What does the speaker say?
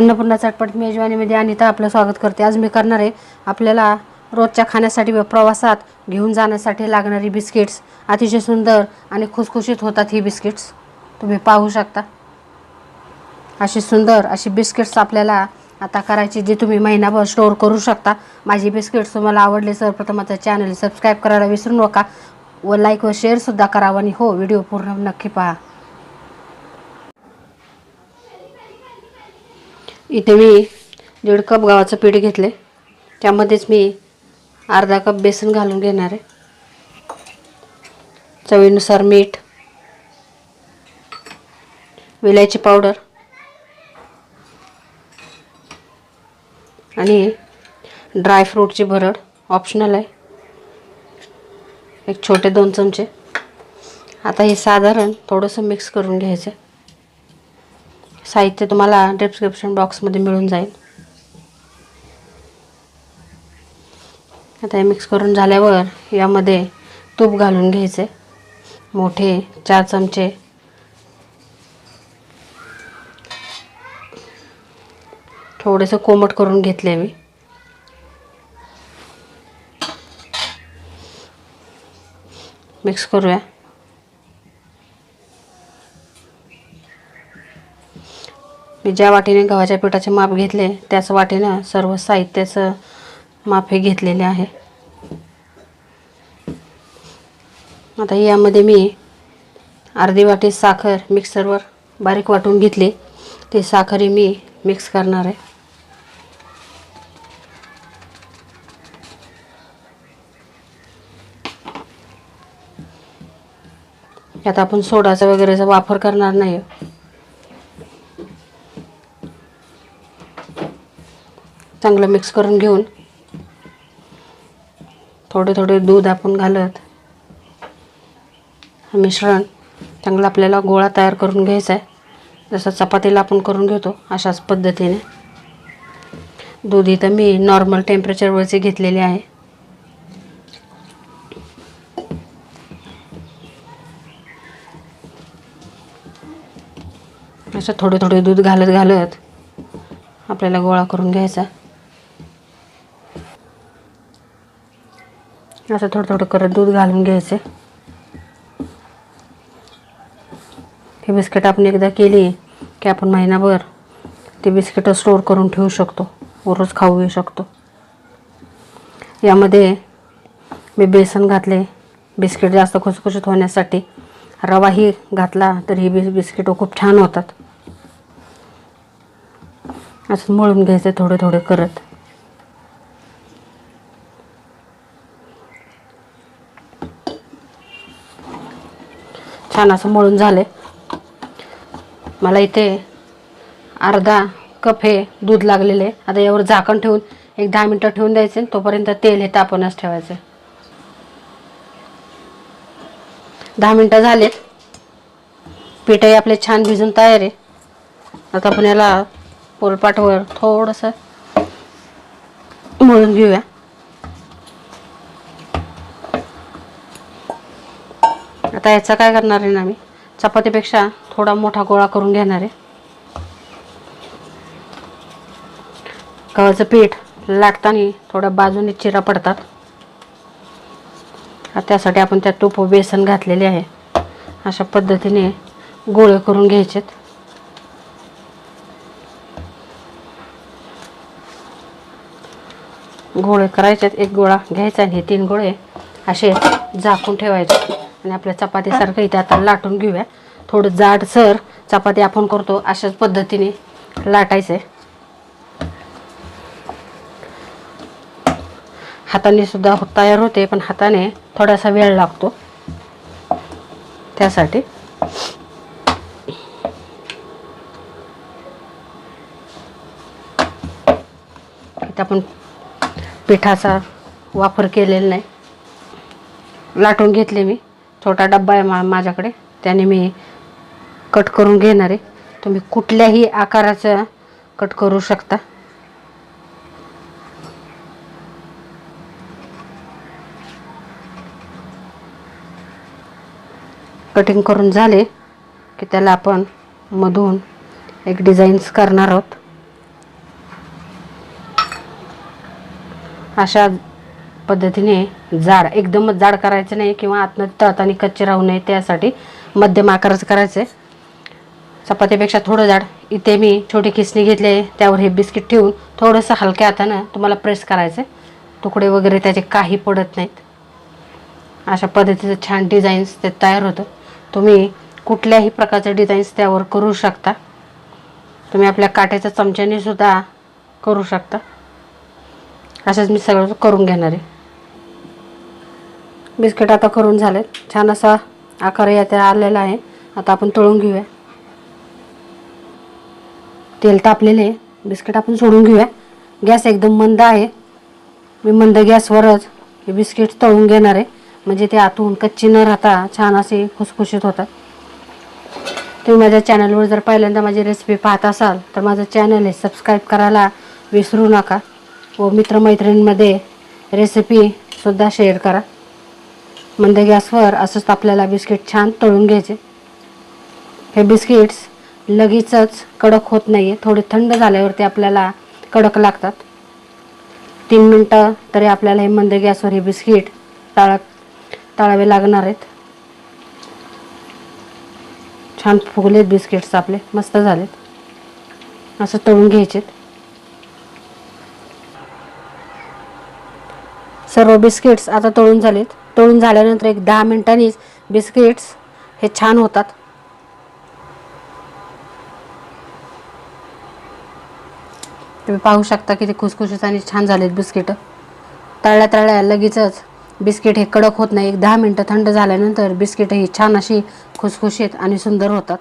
अन्नपूर्णा चटपट मेजवानीमध्ये अनिता आपलं स्वागत करते। आज मी करणार आहे आपल्याला रोजच्या खाण्यासाठी व प्रवासात घेऊन जाण्यासाठी लागणारी बिस्किट्स। अतिशय सुंदर आणि खुसखुशीत होतात ही बिस्किट्स, तुम्ही पाहू शकता। अशी सुंदर अशी बिस्किट्स आपल्याला आता करायची, जी तुम्ही महिनाभर स्टोर करू शकता। माझी बिस्किट्स तुम्हाला आवडले सर्वप्रथम माझं चॅनल सबस्क्राइब करायला विसरू नका व लाईक व शेअर सुद्धा करा आणि हो, व्हिडिओ पूर्ण नक्की पहा। इथे मी 1.5 कप गव्हाचं पीठ घेतले, त्यामध्येच मी अर्धा कप बेसन घालून घेणार आहे। चवीनुसार मीठ, वेलची पावडर आणि ड्राय फ्रूटची भरड ऑप्शनल आहे, एक छोटे 2 चमचे। आता हे साधारण थोडंसं मिक्स करून घ्यायचं। साहित्य तुम्हाला डिस्क्रिप्शन बॉक्समध्ये मिळून जाईल। आता हे मिक्स करून झाल्यावर यामध्ये तूप घालून घ्यायचे, मोठे 4 चमचे। थोडेसे कोमट करून घेतले मी। मिक्स करूया। मी ज्या वाटीने गव्हाच्या पिठाचे माप घेतले त्याच वाटीने सर्व साहित्याचं माप हे घेतलेले आहे। आता यामध्ये मी अर्धी वाटी साखर मिक्सरवर बारीक वाटून घेतली, ते साखर मी मिक्स करणार आहे। यात आपण सोडाचा वगैरेचा वापर करणार नाही। चांगलं मिक्स करून घेऊन थोडे थोडे दूध आपण घालत मिश्रण चांगलं आपल्याला गोळा तयार करून घ्यायचा आहे। जसं चपातीला आपण करून घेतो अशाच पद्धतीने। दूध इथं मी नॉर्मल टेम्परेचरवरचे घेतलेले आहे। असं थोडे थोडे दूध घालत आपल्याला गोळा करून घ्यायचा। असं थोडं थोडं करत दूध घालून घ्यायचे। हे बिस्किट आपण एकदा केली की आपण महिनाभर ते बिस्किट स्टोर करून ठेवू शकतो, रोज खाऊ शकतो। यामध्ये मी बेसन घातले बिस्किट जास्त खुसखुशीत होण्यासाठी। रवाही घातला तर ही बिस्किट खूप छान होतात। असं मळून घ्यायचं थोडे थोडे करत। छान असं मळून झाले। मला इथे अर्धा कप हे दूध लागलेले। आता यावर झाकण ठेवून एक 10 मिनिटं ठेवून द्यायचे, तोपर्यंत तेल हे तापवण्यास ठेवायचे। 10 मिनिटं झालेत, पीठही आपले छान भिजून तयार आहे। आता आपण याला पोलपाटवर थोडंसं मळून घेऊया। आता याचा काय करणार आहे ना, मी चपातीपेक्षा थोडा मोठा गोळा करून घेणार आहे। गव्हाचं पीठ लाटताना थोड्या बाजूने चिरा पडतात, त्यासाठी आपण त्यात तूप व बेसन घातलेले आहे। अशा पद्धतीने गोळे करून घ्यायचेत। गोळे करायचेत, एक गोळा घ्यायचा आणि हे 3 गोळे असे झाकून ठेवायचे आणि आपल्या चपातीसारखं इथे आता लाटून घेऊया। थोडं जाडसर चपाती आपण करतो अशाच पद्धतीने लाटायचे। हाताने सुद्धा तयार होते, पण हाताने थोडासा वेळ लागतो त्यासाठी। इथे आपण पिठाचा वापर केलेला नाही। लाटून घेतले मी, छोटा डब्बा आहे माझ्याकडे, त्याने मी कट करून घेणार आहे। तुम्ही कुठल्याही आकाराचा कट करू शकता। कटिंग करून झाले की त्याला आपण मधून एक डिझाईन्स करणार आहोत। अशा पद्धतीने जाड, एकदमच जाड करायचं नाही किंवा आतनं तळताना कच्चे राहू नये, त्यासाठी मध्यम आकाराचं करायचं आहे. चपातीपेक्षा थोडं जाड. इथे मी छोटी खिसणी घेतले, त्यावर हे बिस्किट ठेवून थोडंसं हलक्या हातानं तुम्हाला प्रेस करायचं आहे. तुकडे वगैरे त्याचे काही पडत नाहीत. अशा पद्धतीचं छान डिझाईन्स ते तयार होतं. तुम्ही कुठल्याही प्रकारचे डिझाईन्स त्यावर करू शकता. तुम्ही आपल्या काट्याच्या चमच्याने सुद्धा करू शकता. असंच मी सगळं करून घेणार आहे. बिस्किट आता करून झालेत. छान असा आकार यात आलेला आहे. आता आपण तळून घेऊया. तेल तापलेले, बिस्किट आपण सोडून घेऊया. गॅस एकदम मंद आहे. मी मंद गॅसवरच हे बिस्किट तळून घेणार आहे, म्हणजे ते आतून कच्ची न राहता छान असे खुसखुशीत होतात. तुम्ही माझ्या चॅनलवर जर पहिल्यांदा माझी रेसिपी पाहत असाल तर माझं चॅनल हे सबस्क्राईब करायला विसरू नका व मित्रमैत्रिणींमध्ये रेसिपीसुद्धा शेअर करा. मंद गॅसवर असंच आपल्याला बिस्किट छान तळून घ्यायचे. हे बिस्किट्स लगेचच कडक होत नाही आहे. थोडे थंड झाल्यावरती आपल्याला कडक लागतात. 3 मिनटं तरी आपल्याला हे मंद गॅसवर हे बिस्किट तळावे लागणार आहेत. छान फुगलेत बिस्किट्स आपले, मस्त झालेत. असं तळून घ्यायचेत. सर्व बिस्किट्स आता तळून झालेत. तळून झाल्यानंतर एक 10 मिनिटांनीच बिस्किट्स हे छान होतात. तुम्ही पाहू शकता किती खुसखुशीत आणि छान झालेत बिस्किट. तळल्या लगेचच बिस्किट हे कडक होत नाही. एक 10 मिनटं थंड झाल्यानंतर बिस्किट ही छान अशी खुसखुशीत आणि सुंदर होतात.